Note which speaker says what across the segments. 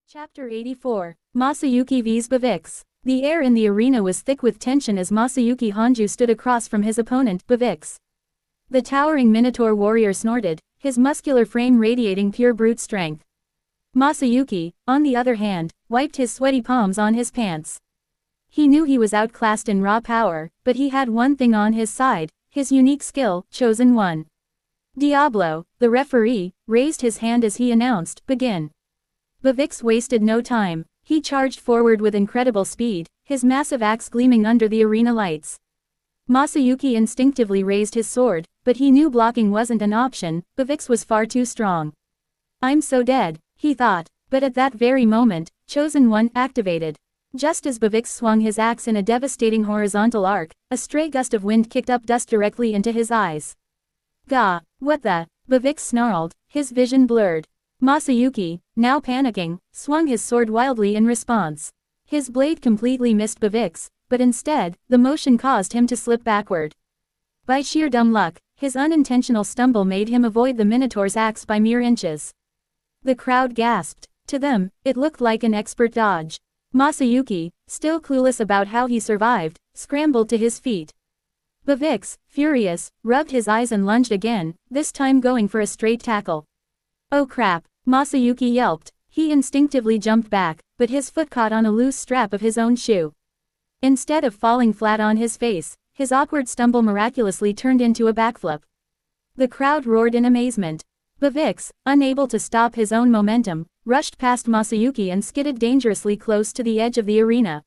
Speaker 1: Chapter 84. Masayuki vs WADEVV. The air in the arena was thick with tension as Masayuki Hanju stood across from his opponent, WADEVV. The towering Minotaur warrior snorted, his muscular frame radiating pure brute strength. Masayuki, on the other hand, wiped his sweaty palms on his pants. He knew he was outclassed in raw power, but he had one thing on his side, his unique skill, Chosen One. Diablo, the referee, raised his hand as he announced, "Begin." WADEVV wasted no time. He charged forward with incredible speed, his massive axe gleaming under the arena lights. Masayuki instinctively raised his sword, but he knew blocking wasn't an option. WADEVV was far too strong. "I'm so dead," he thought, but at that very moment, Chosen One activated. Just as WADEVV swung his axe in a devastating horizontal arc, a stray gust of wind kicked up dust directly into his eyes. "Gah, what the?" WADEVV snarled, his vision blurred. Masayuki, now panicking, swung his sword wildly in response. His blade completely missed WADEVV, but instead, the motion caused him to slip backward. By sheer dumb luck, his unintentional stumble made him avoid the Minotaur's axe by mere inches. The crowd gasped. To them, it looked like an expert dodge. Masayuki, still clueless about how he survived, scrambled to his feet. WADEVV, furious, rubbed his eyes and lunged again, this time going for a straight tackle. "Oh crap," Masayuki yelped. He instinctively jumped back, but his foot caught on a loose strap of his own shoe. Instead of falling flat on his face, his awkward stumble miraculously turned into a backflip. The crowd roared in amazement. WADEVV, unable to stop his own momentum, rushed past Masayuki and skidded dangerously close to the edge of the arena.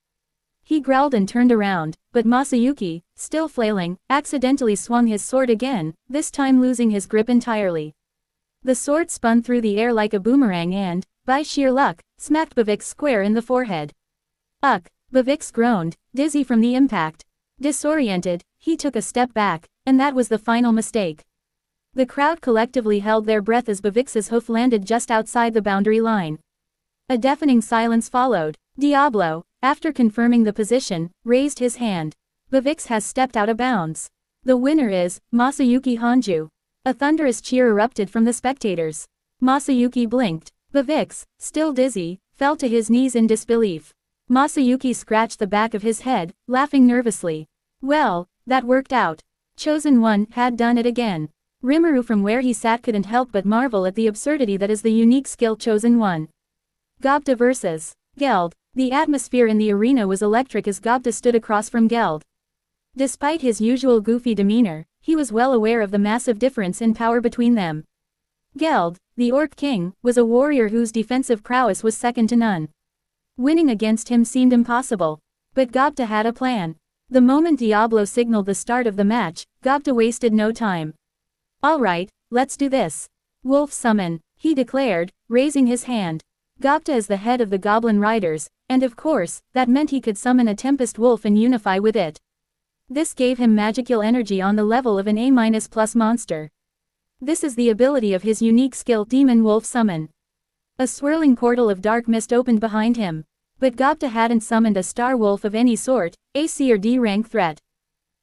Speaker 1: He growled and turned around, but Masayuki, still flailing, accidentally swung his sword again, this time losing his grip entirely. The sword spun through the air like a boomerang and, by sheer luck, smacked WADEVV square in the forehead. "Ugh," WADEVV groaned, dizzy from the impact. Disoriented, he took a step back, and that was the final mistake. The crowd collectively held their breath as WADEVV's hoof landed just outside the boundary line. A deafening silence followed. Diablo, after confirming the position, raised his hand. WADEVV has stepped out of bounds. The winner is Masayuki Hanju. A thunderous cheer erupted from the spectators. Masayuki blinked. WADEVV, still dizzy, fell to his knees in disbelief. Masayuki scratched the back of his head, laughing nervously. Well, that worked out. Chosen One had done it again. Rimuru from where he sat couldn't help but marvel at the absurdity that is the unique skill Chosen One. Gobta vs. Geld. The atmosphere in the arena was electric as Gobta stood across from Geld. Despite his usual goofy demeanor, he was well aware of the massive difference in power between them. Geld, the Orc King, was a warrior whose defensive prowess was second to none. Winning against him seemed impossible. But Gobta had a plan. The moment Diablo signaled the start of the match, Gobta wasted no time. "Alright, let's do this. Wolf summon," he declared, raising his hand. Gobta is the head of the Goblin Riders, and of course, that meant he could summon a Tempest Wolf and unify with it. This gave him magical energy on the level of an A- monster. This is the ability of his unique skill Demon Wolf Summon. A swirling portal of dark mist opened behind him. But Gobta hadn't summoned a star wolf of any sort, a C or D rank threat.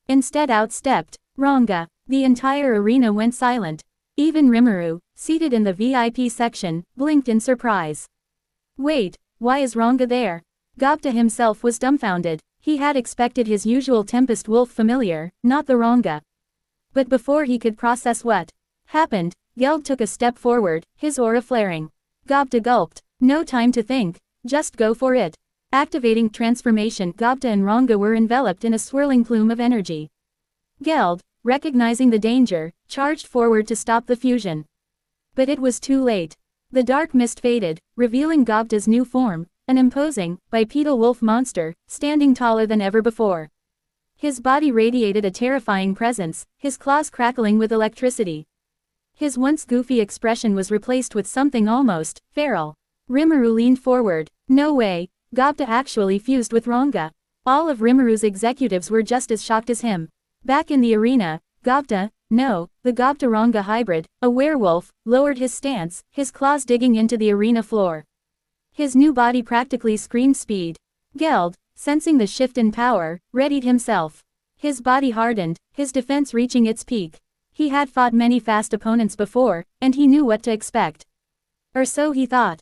Speaker 1: Instead out stepped Ranga. The entire arena went silent. Even Rimuru, seated in the VIP section, blinked in surprise. Wait, why is Ranga there? Gobta himself was dumbfounded. He had expected his usual Tempest Wolf familiar, not the Ranga. But before he could process what happened, Geld took a step forward, his aura flaring. Gobta gulped. No time to think, just go for it. Activating transformation, Gobta and Ranga were enveloped in a swirling plume of energy. Geld, recognizing the danger, charged forward to stop the fusion. But it was too late. The dark mist faded, revealing Gobta's new form, an imposing, bipedal wolf monster, standing taller than ever before. His body radiated a terrifying presence, his claws crackling with electricity. His once goofy expression was replaced with something almost feral. Rimuru leaned forward. No way, Gobta actually fused with Ranga. All of Rimuru's executives were just as shocked as him. Back in the arena, Gobta, no, the Gobta-Ranga hybrid, a werewolf, lowered his stance, his claws digging into the arena floor. His new body practically screamed speed. Geld, sensing the shift in power, readied himself. His body hardened, his defense reaching its peak. He had fought many fast opponents before, and he knew what to expect. Or so he thought.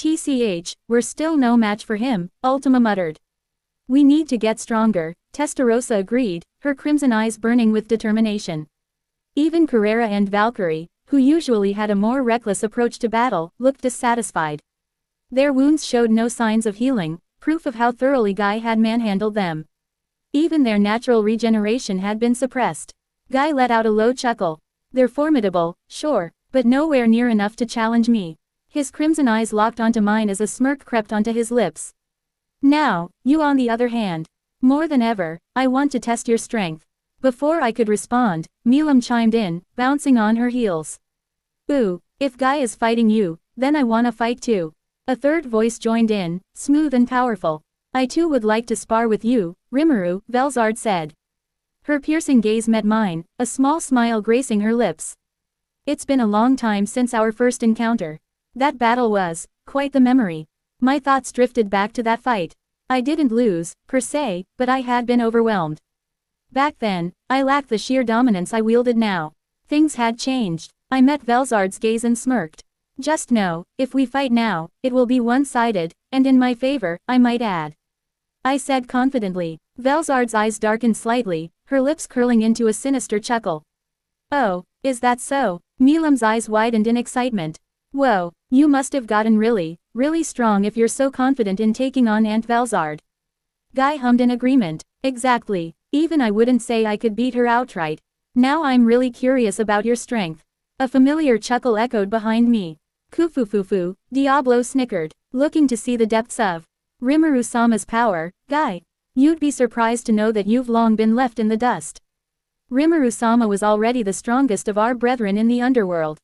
Speaker 1: TCH, we're still no match for him, Ultima muttered. We need to get stronger, Testarossa agreed, her crimson eyes burning with determination. Even Carrera and Valkyrie, who usually had a more reckless approach to battle, looked dissatisfied. Their wounds showed no signs of healing, proof of how thoroughly Guy had manhandled them. Even their natural regeneration had been suppressed. Guy let out a low chuckle. They're formidable, sure, but nowhere near enough to challenge me. His crimson eyes locked onto mine as a smirk crept onto his lips. Now, you on the other hand. More than ever, I want to test your strength. Before I could respond, Milam chimed in, bouncing on her heels. Ooh, if Guy is fighting you, then I wanna fight too. A third voice joined in, smooth and powerful. I too would like to spar with you, Rimuru, Velzard said. Her piercing gaze met mine, a small smile gracing her lips. It's been a long time since our first encounter. That battle was quite the memory. My thoughts drifted back to that fight. I didn't lose, per se, but I had been overwhelmed. Back then, I lacked the sheer dominance I wielded now. Things had changed. I met Velzard's gaze and smirked. Just know, if we fight now, it will be one-sided, and in my favor, I might add. I said confidently. Velzard's eyes darkened slightly, her lips curling into a sinister chuckle. Oh, is that so? Milam's eyes widened in excitement. Whoa, you must have gotten really strong if you're so confident in taking on Aunt Velzard. Guy hummed in agreement. Exactly. Even I wouldn't say I could beat her outright. Now I'm really curious about your strength. A familiar chuckle echoed behind me. Kufufufu, Diablo snickered, looking to see the depths of Rimuru-sama's power. Guy, you'd be surprised to know that you've long been left in the dust. Rimuru-sama was already the strongest of our brethren in the underworld.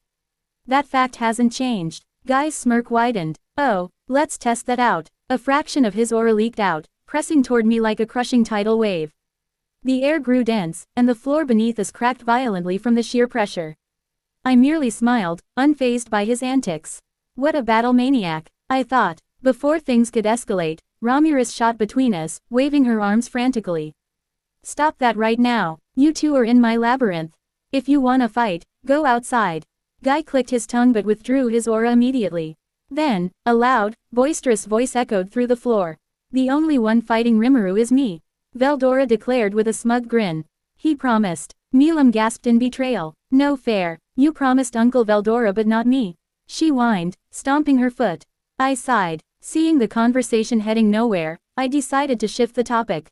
Speaker 1: That fact hasn't changed. Guy's smirk widened. Oh, let's test that out. A fraction of his aura leaked out, pressing toward me like a crushing tidal wave. The air grew dense, and the floor beneath us cracked violently from the sheer pressure. I merely smiled, unfazed by his antics. What a battle maniac, I thought. Before things could escalate, Ramirez shot between us, waving her arms frantically. Stop that right now. You two are in my labyrinth. If you wanna fight, go outside. Guy clicked his tongue but withdrew his aura immediately. Then, a loud, boisterous voice echoed through the floor. The only one fighting Rimuru is me. Veldora declared with a smug grin. He promised. Milam gasped in betrayal. No fair. You promised Uncle Veldora but not me. She whined, stomping her foot. I sighed. Seeing the conversation heading nowhere, I decided to shift the topic.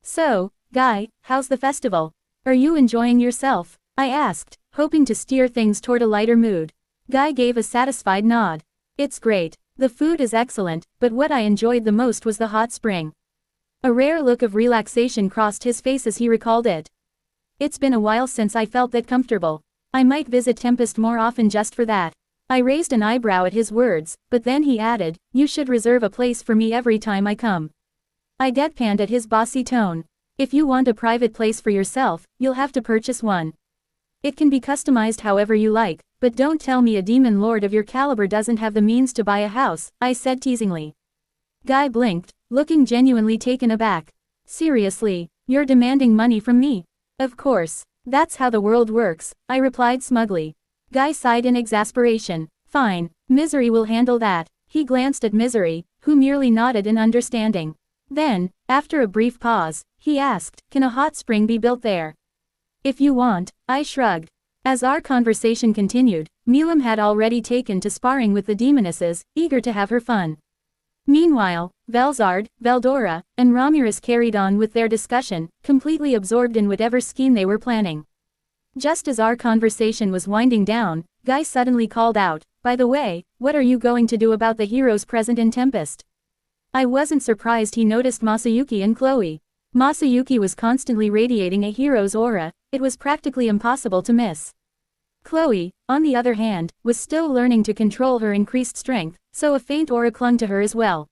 Speaker 1: So, Guy, how's the festival? Are you enjoying yourself? I asked, hoping to steer things toward a lighter mood. Guy gave a satisfied nod. It's great. The food is excellent, but what I enjoyed the most was the hot spring. A rare look of relaxation crossed his face as he recalled it. It's been a while since I felt that comfortable. I might visit Tempest more often just for that. I raised an eyebrow at his words, but then he added, you should reserve a place for me every time I come. I deadpanned at his bossy tone. If you want a private place for yourself, you'll have to purchase one. It can be customized however you like, but don't tell me a demon lord of your caliber doesn't have the means to buy a house, I said teasingly. Guy blinked, looking genuinely taken aback. Seriously, you're demanding money from me? Of course. That's how the world works, I replied smugly. Guy sighed in exasperation. Fine, Misery will handle that. He glanced at Misery, who merely nodded in understanding. Then, after a brief pause, he asked, can a hot spring be built there? If you want, I shrugged. As our conversation continued, Milam had already taken to sparring with the demonesses, eager to have her fun. Meanwhile, Velzard, Veldora, and Ramirez carried on with their discussion, completely absorbed in whatever scheme they were planning. Just as our conversation was winding down, Guy suddenly called out, by the way, what are you going to do about the heroes present in Tempest? I wasn't surprised he noticed Masayuki and Chloe. Masayuki was constantly radiating a hero's aura, it was practically impossible to miss. Chloe, on the other hand, was still learning to control her increased strength, so a faint aura clung to her as well.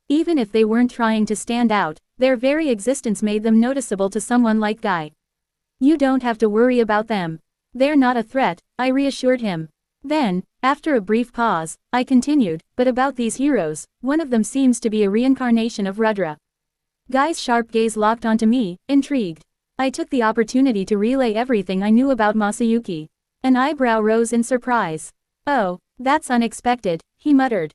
Speaker 1: Even if they weren't trying to stand out, their very existence made them noticeable to someone like Guy. You don't have to worry about them. They're not a threat, I reassured him. Then, after a brief pause, I continued, but about these heroes, one of them seems to be a reincarnation of Rudra. Guy's sharp gaze locked onto me, intrigued. I took the opportunity to relay everything I knew about Masayuki. An eyebrow rose in surprise. Oh, that's unexpected, he muttered.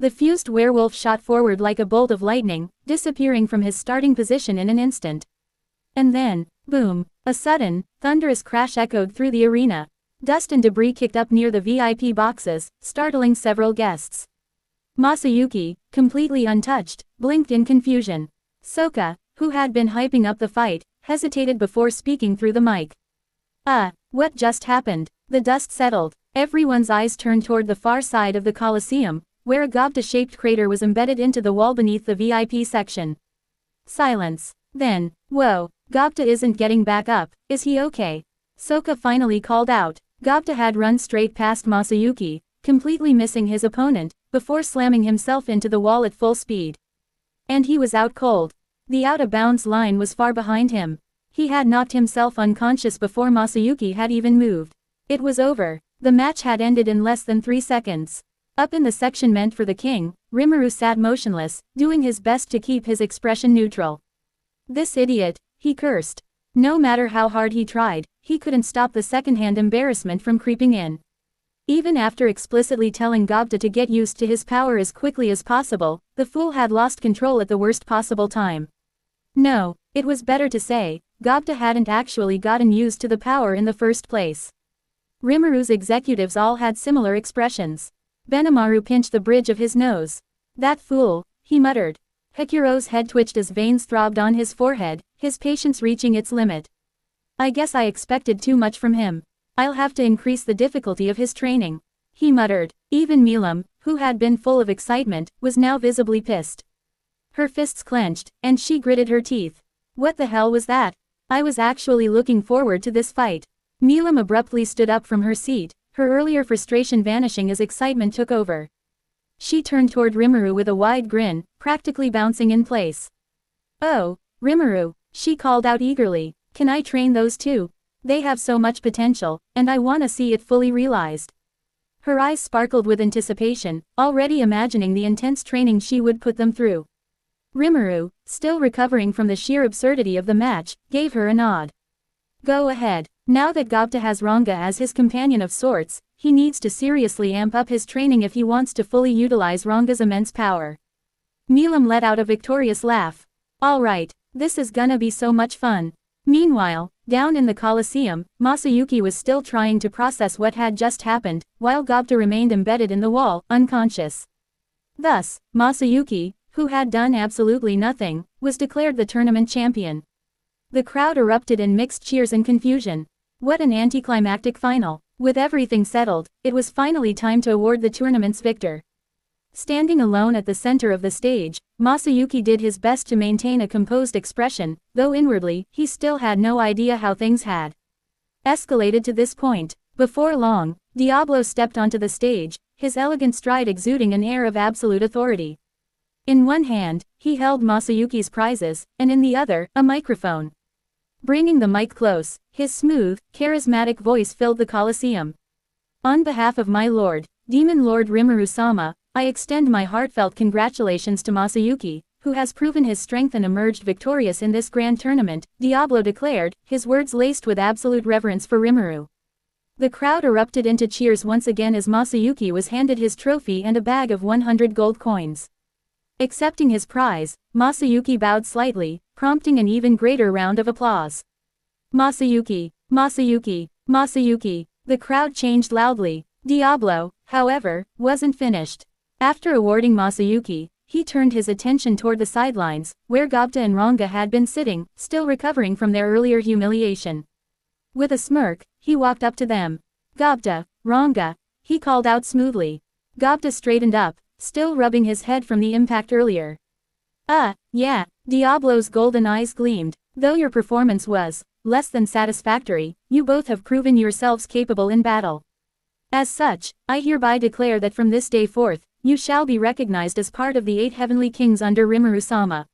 Speaker 1: The fused werewolf shot forward like a bolt of lightning, disappearing from his starting position in an instant. And then, boom, a sudden, thunderous crash echoed through the arena. Dust and debris kicked up near the VIP boxes, startling several guests. Masayuki, completely untouched, blinked in confusion. Soka, who had been hyping up the fight, hesitated before speaking through the mic. What just happened? The dust settled. Everyone's eyes turned toward the far side of the Colosseum, where a gobta-shaped crater was embedded into the wall beneath the VIP section. Silence. Then, whoa, Gobta isn't getting back up, is he okay? Soka finally called out. Gobta had run straight past Masayuki, completely missing his opponent, before slamming himself into the wall at full speed. And he was out cold. The out-of-bounds line was far behind him. He had knocked himself unconscious before Masayuki had even moved. It was over. The match had ended in less than 3 seconds. Up in the section meant for the king, Rimuru sat motionless, doing his best to keep his expression neutral. This idiot, he cursed. No matter how hard he tried, he couldn't stop the secondhand embarrassment from creeping in. Even after explicitly telling Gobta to get used to his power as quickly as possible, the fool had lost control at the worst possible time. No, it was better to say, Gobta hadn't actually gotten used to the power in the first place. Rimuru's executives all had similar expressions. Benimaru pinched the bridge of his nose. That fool, he muttered. Hikuro's head twitched as veins throbbed on his forehead, his patience reaching its limit. I guess I expected too much from him. I'll have to increase the difficulty of his training, he muttered. Even Milam, who had been full of excitement, was now visibly pissed. Her fists clenched, and she gritted her teeth. What the hell was that? I was actually looking forward to this fight. Milam abruptly stood up from her seat, her earlier frustration vanishing as excitement took over. She turned toward Rimuru with a wide grin, practically bouncing in place. Oh, Rimuru, she called out eagerly, can I train those two? They have so much potential, and I want to see it fully realized. Her eyes sparkled with anticipation, already imagining the intense training she would put them through. Rimuru, still recovering from the sheer absurdity of the match, gave her a nod. Go ahead. Now that Gobta has Ranga as his companion of sorts, he needs to seriously amp up his training if he wants to fully utilize Ranga's immense power. Milam let out a victorious laugh. Alright, this is gonna be so much fun. Meanwhile, down in the Colosseum, Masayuki was still trying to process what had just happened, while Gobta remained embedded in the wall, unconscious. Thus, Masayuki, who had done absolutely nothing, was declared the tournament champion. The crowd erupted in mixed cheers and confusion. What an anticlimactic final. With everything settled, it was finally time to award the tournament's victor. Standing alone at the center of the stage, Masayuki did his best to maintain a composed expression, though inwardly, he still had no idea how things had escalated to this point. Before long, Diablo stepped onto the stage, his elegant stride exuding an air of absolute authority. In one hand, he held Masayuki's prizes, and in the other, a microphone. Bringing the mic close, his smooth, charismatic voice filled the Colosseum. On behalf of my lord, Demon Lord Rimuru-sama, I extend my heartfelt congratulations to Masayuki, who has proven his strength and emerged victorious in this grand tournament, Diablo declared, his words laced with absolute reverence for Rimuru. The crowd erupted into cheers once again as Masayuki was handed his trophy and a bag of 100 gold coins. Accepting his prize, Masayuki bowed slightly, prompting an even greater round of applause. Masayuki, Masayuki, Masayuki, the crowd changed loudly. Diablo, however, wasn't finished. After awarding Masayuki, he turned his attention toward the sidelines, where Gobta and Ranga had been sitting, still recovering from their earlier humiliation. With a smirk, he walked up to them. Gobta, Ranga, he called out smoothly. Gobta straightened up, still rubbing his head from the impact earlier. Yeah, Diablo's golden eyes gleamed. Though your performance was less than satisfactory, you both have proven yourselves capable in battle. As such, I hereby declare that from this day forth, you shall be recognized as part of the 8 heavenly kings under Rimuru-sama.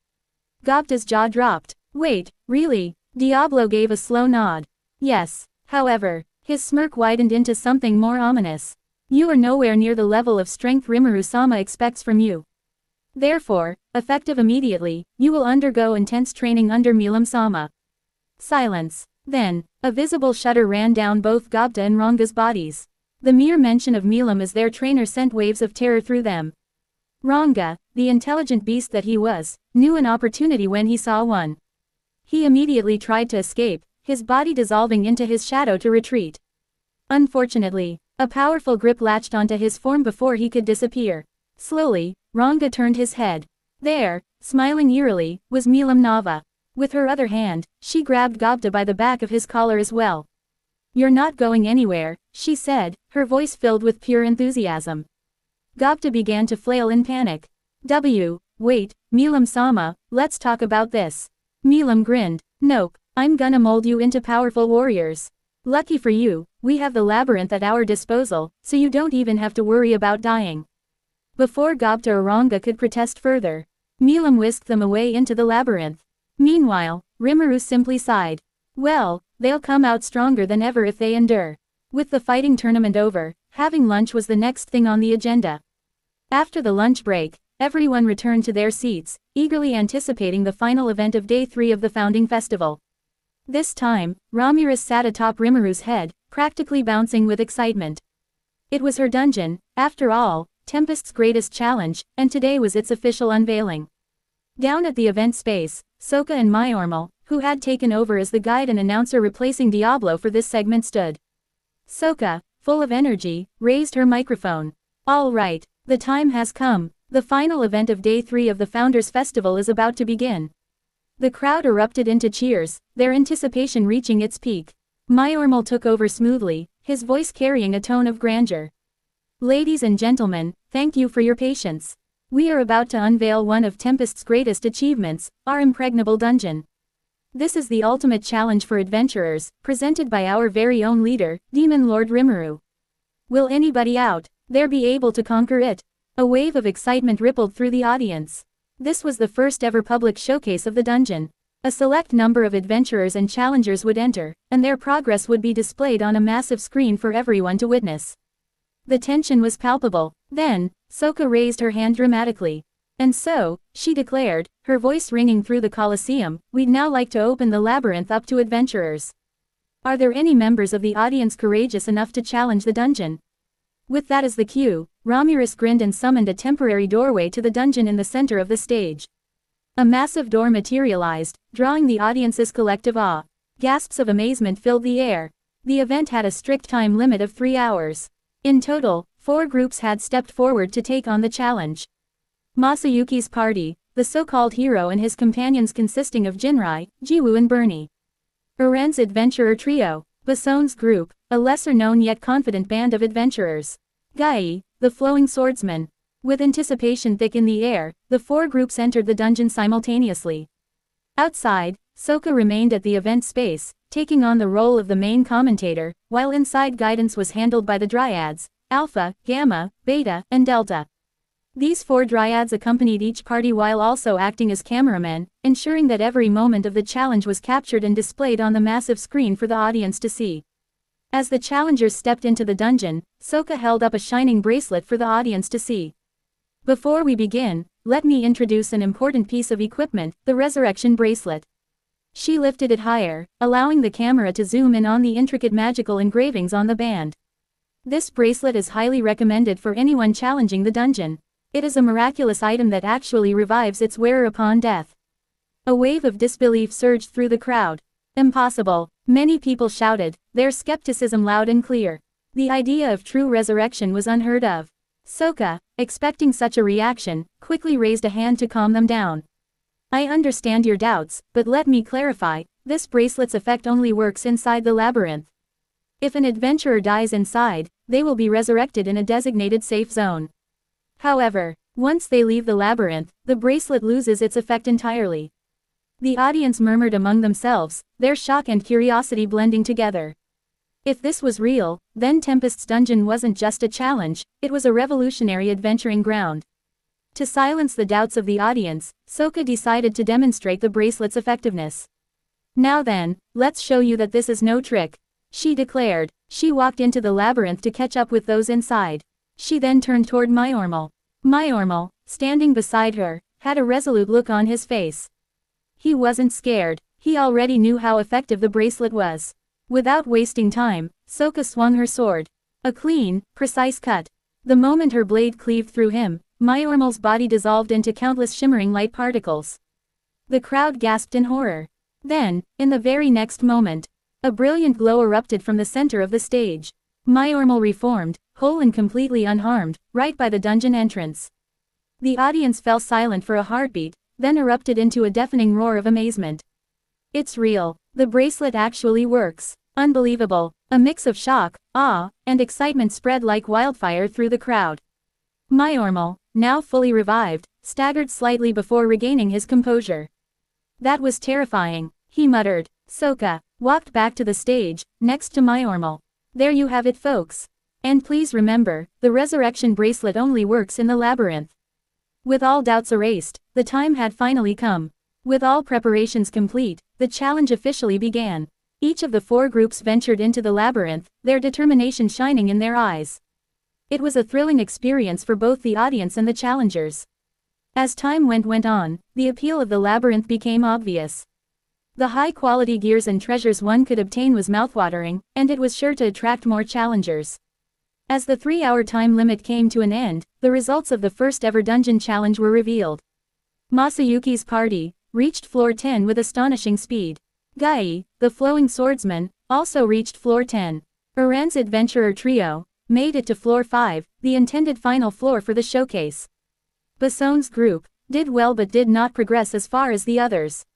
Speaker 1: Gobta's jaw dropped. Wait, really? Diablo gave a slow nod. Yes. However, his smirk widened into something more ominous. You are nowhere near the level of strength Rimuru-sama expects from you. Therefore, effective immediately, you will undergo intense training under Milam-sama. Silence. Then, a visible shudder ran down both Gobta and Ranga's bodies. The mere mention of Milam as their trainer sent waves of terror through them. Ranga, the intelligent beast that he was, knew an opportunity when he saw one. He immediately tried to escape, his body dissolving into his shadow to retreat. Unfortunately, a powerful grip latched onto his form before he could disappear. Slowly, Ranga turned his head. There, smiling eerily, was Milam Nava. With her other hand, she grabbed Gupta by the back of his collar as well. "You're not going anywhere," she said, her voice filled with pure enthusiasm. Gupta began to flail in panic. Wait, Milam Sama, let's talk about this." Milam grinned. "Nope, I'm gonna mold you into powerful warriors. Lucky for you, we have the labyrinth at our disposal, so you don't even have to worry about dying." Before Gupta or Ranga could protest further, Milam whisked them away into the labyrinth. Meanwhile, Rimuru simply sighed. Well, they'll come out stronger than ever if they endure. With the fighting tournament over, having lunch was the next thing on the agenda. After the lunch break, everyone returned to their seats, eagerly anticipating the final event of Day 3 of the Founding Festival. This time, Ramirez sat atop Rimuru's head, practically bouncing with excitement. It was her dungeon, after all, Tempest's greatest challenge, and today was its official unveiling. Down at the event space, Soka and Myormal, who had taken over as the guide and announcer replacing Diablo for this segment, stood. Soka, full of energy, raised her microphone. "All right, the time has come. The final event of Day 3 of the Founders Festival is about to begin." The crowd erupted into cheers, their anticipation reaching its peak. Myormal took over smoothly, his voice carrying a tone of grandeur. "Ladies and gentlemen, thank you for your patience. We are about to unveil one of Tempest's greatest achievements, our impregnable dungeon. This is the ultimate challenge for adventurers, presented by our very own leader, Demon Lord Rimuru. Will anybody out there be able to conquer it?" A wave of excitement rippled through the audience. This was the first ever public showcase of the dungeon. A select number of adventurers and challengers would enter, and their progress would be displayed on a massive screen for everyone to witness. The tension was palpable. Then, Soka raised her hand dramatically. "And so," she declared, her voice ringing through the Colosseum, "we'd now like to open the labyrinth up to adventurers. Are there any members of the audience courageous enough to challenge the dungeon?" With that as the cue, Ramirez grinned and summoned a temporary doorway to the dungeon in the center of the stage. A massive door materialized, drawing the audience's collective awe. Gasps of amazement filled the air. The event had a strict time limit of 3 hours. In total, 4 groups had stepped forward to take on the challenge. Masayuki's party, the so-called hero and his companions consisting of Jinrai, Jiwoo and Bernie. Uren's adventurer trio, Bassone's group, a lesser-known yet confident band of adventurers. Gai, the flowing swordsman. With anticipation thick in the air, the 4 groups entered the dungeon simultaneously. Outside, Soka remained at the event space, taking on the role of the main commentator, while inside guidance was handled by the Dryads, Alpha, Gamma, Beta, and Delta. These 4 Dryads accompanied each party while also acting as cameramen, ensuring that every moment of the challenge was captured and displayed on the massive screen for the audience to see. As the challengers stepped into the dungeon, Soka held up a shining bracelet for the audience to see. "Before we begin, let me introduce an important piece of equipment, the Resurrection Bracelet." She lifted it higher, allowing the camera to zoom in on the intricate magical engravings on the band. This bracelet is highly recommended for anyone challenging the dungeon. It is a miraculous item that actually revives its wearer upon death. A wave of disbelief surged through the crowd. "Impossible," many people shouted, their skepticism loud and clear. The idea of true resurrection was unheard of. Soka, expecting such a reaction, quickly raised a hand to calm them down. "I understand your doubts, but let me clarify, this bracelet's effect only works inside the labyrinth. If an adventurer dies inside, they will be resurrected in a designated safe zone. However, once they leave the labyrinth, the bracelet loses its effect entirely." The audience murmured among themselves, their shock and curiosity blending together. If this was real, then Tempest's dungeon wasn't just a challenge, it was a revolutionary adventuring ground. To silence the doubts of the audience, Soka decided to demonstrate the bracelet's effectiveness. "Now then, let's show you that this is no trick," she declared. She walked into the labyrinth to catch up with those inside. She then turned toward Myormal. Myormal, standing beside her, had a resolute look on his face. He wasn't scared, he already knew how effective the bracelet was. Without wasting time, Soka swung her sword. A clean, precise cut. The moment her blade cleaved through him, Myormel's body dissolved into countless shimmering light particles. The crowd gasped in horror. Then, in the very next moment, a brilliant glow erupted from the center of the stage. Myormel reformed, whole and completely unharmed, right by the dungeon entrance. The audience fell silent for a heartbeat, then erupted into a deafening roar of amazement. It's real. The bracelet actually works. Unbelievable. A mix of shock, awe, and excitement spread like wildfire through the crowd. Myormel, now fully revived, staggered slightly before regaining his composure. That was terrifying, he muttered. Sokka walked back to the stage, next to Myormel. There you have it, folks. And please remember, the resurrection bracelet only works in the labyrinth. With all doubts erased, the time had finally come. With all preparations complete, the challenge officially began. Each of the 4 groups ventured into the labyrinth, their determination shining in their eyes. It was a thrilling experience for both the audience and the challengers. As time went on, the appeal of the labyrinth became obvious. The high-quality gears and treasures one could obtain was mouthwatering, and it was sure to attract more challengers. As the 3-hour time limit came to an end, the results of the first-ever dungeon challenge were revealed. Masayuki's party reached floor 10 with astonishing speed. Gai, the flowing swordsman, also reached floor 10. Uran's adventurer trio made it to floor 5, the intended final floor for the showcase. Bason's group did well but did not progress as far as the others.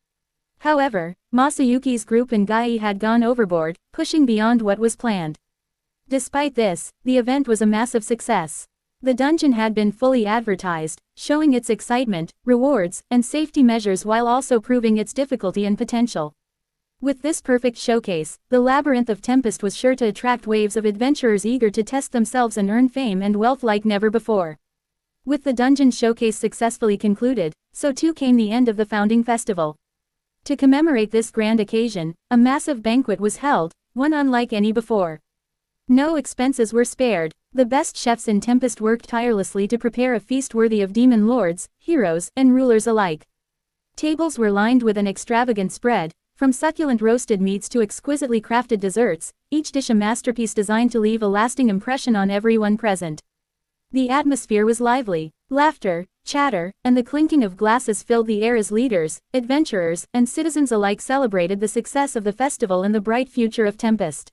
Speaker 1: However, Masayuki's group and Gai had gone overboard, pushing beyond what was planned. Despite this, the event was a massive success. The dungeon had been fully advertised, showing its excitement, rewards, and safety measures while also proving its difficulty and potential. With this perfect showcase, the Labyrinth of Tempest was sure to attract waves of adventurers eager to test themselves and earn fame and wealth like never before. With the dungeon showcase successfully concluded, so too came the end of the founding festival. To commemorate this grand occasion, a massive banquet was held, one unlike any before. No expenses were spared. The best chefs in Tempest worked tirelessly to prepare a feast worthy of demon lords, heroes, and rulers alike. Tables were lined with an extravagant spread, from succulent roasted meats to exquisitely crafted desserts, each dish a masterpiece designed to leave a lasting impression on everyone present. The atmosphere was lively. Laughter, chatter, and the clinking of glasses filled the air as leaders, adventurers, and citizens alike celebrated the success of the festival and the bright future of Tempest.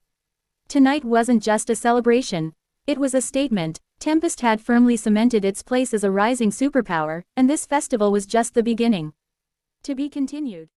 Speaker 1: Tonight wasn't just a celebration. It was a statement. Tempest had firmly cemented its place as a rising superpower, and this festival was just the beginning. To be continued.